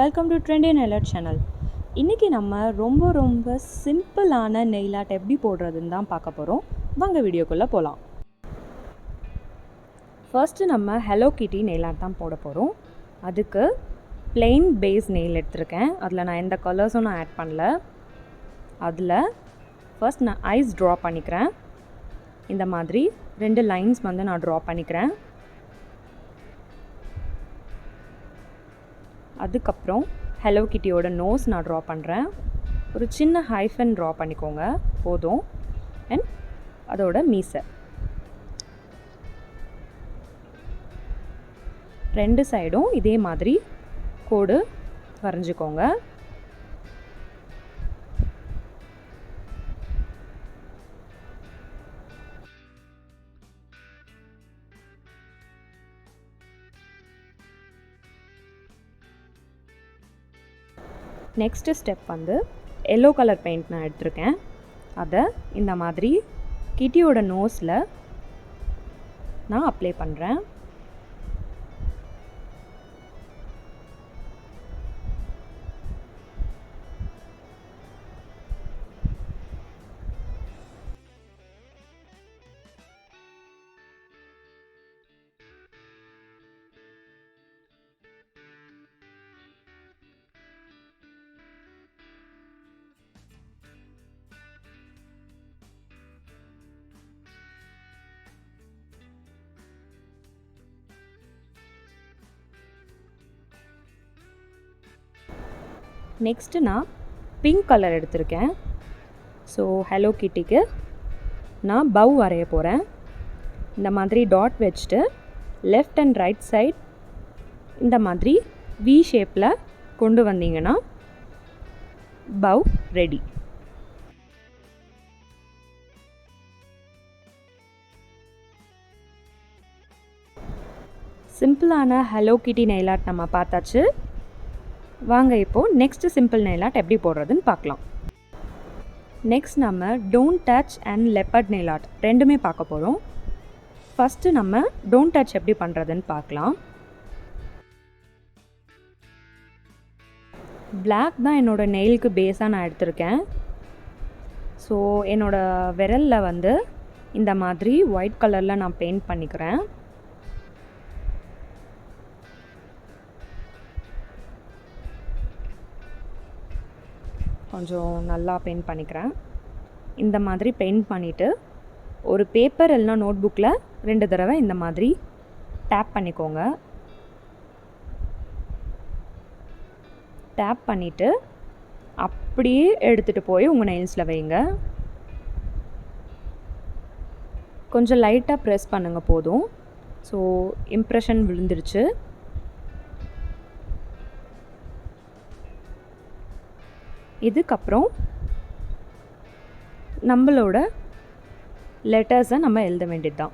Welcome to Trendynailart channel. இன்றைக்கி நம்ம ரொம்ப சிம்பிளான நெயில் ஆர்ட் எப்படி போடுறதுன்னு தான் பார்க்க போகிறோம். வாங்க வீடியோக்குள்ளே போகலாம். ஃபர்ஸ்ட்டு நம்ம ஹலோ கிட்டி நெயில் ஆர்ட் தான் போட போகிறோம். அதுக்கு பிளெயின் பேஸ் நெயில் எடுத்திருக்கேன். அதில் நான் எந்த கலர்ஸும் நான் ஆட் பண்ணல. அதில் ஃபர்ஸ்ட் நான் ஐஸ் ட்ரா பண்ணிக்கிறேன். இந்த மாதிரி 2 லைன்ஸ் வந்து நான் ட்ரா பண்ணிக்கிறேன். அதுக்கப்புறம் ஹலோ கிட்டியோட நோஸ் நான் ட்ரா பண்ணுறேன். ஒரு சின்ன ஹைஃபன் ட்ரா பண்ணிக்கோங்க போதும். அண்ட் அதோட மீசை 2 சைடும் இதே மாதிரி கோடு வரைஞ்சிக்கோங்க. நெக்ஸ்ட்டு ஸ்டெப் வந்து எல்லோ கலர் பெயிண்ட் நான் எடுத்திருக்கேன். அதை இந்த மாதிரி கிட்டியோட நோஸில் நான் அப்ளை பண்ணுறேன். நெக்ஸ்ட்டு நான் பிங்க் கலர் எடுத்திருக்கேன். ஸோ ஹலோ கிட்டிக்கு நான் பவ் வரைய போகிறேன். இந்த மாதிரி டாட் வச்சுட்டு லெஃப்ட் அண்ட் ரைட் சைட் இந்த மாதிரி வி ஷேப்பில் கொண்டு வந்தீங்கன்னா பவ் ரெடி. சிம்பிளான ஹலோ கிட்டி நெயில் ஆர்ட் நம்ம பார்த்தாச்சு. வாங்க இப்போது நெக்ஸ்ட்டு சிம்பிள் நெயில் ஆர்ட் எப்படி போடுறதுன்னு பார்க்கலாம். நெக்ஸ்ட் நம்ம don't touch and leopard nail art ரெண்டுமே பார்க்க போகிறோம். ஃபஸ்ட்டு நம்ம டோன்ட் டச் எப்படி பண்ணுறதுன்னு பார்க்கலாம். பிளாக் தான் என்னோடய நெயிலுக்கு பேஸாக நான் எடுத்திருக்கேன். ஸோ என்னோடய விரலில் வந்து இந்த மாதிரி ஒயிட் கலரில் நான் பெயிண்ட் பண்ணிக்கிறேன். கொஞ்சம் நல்லா பெயிண்ட் பண்ணிக்கிறேன். இந்த மாதிரி பெயிண்ட் பண்ணிவிட்டு ஒரு பேப்பர் இல்லைனா நோட் புக்கில் 2 தடவை இந்த மாதிரி டேப் பண்ணிக்கோங்க. டேப் பண்ணிவிட்டு அப்படியே எடுத்துகிட்டு போய் உங்கள் நெயில்ஸில் வைங்க. கொஞ்சம் லைட்டாக ப்ரெஸ் பண்ணுங்கள் போதும். ஸோ இம்ப்ரெஷன் விழுந்துருச்சு. இதுக்கப்புறம் நம்மளோட லெட்டர்ஸை நம்ம எழுத வேண்டியது தான்.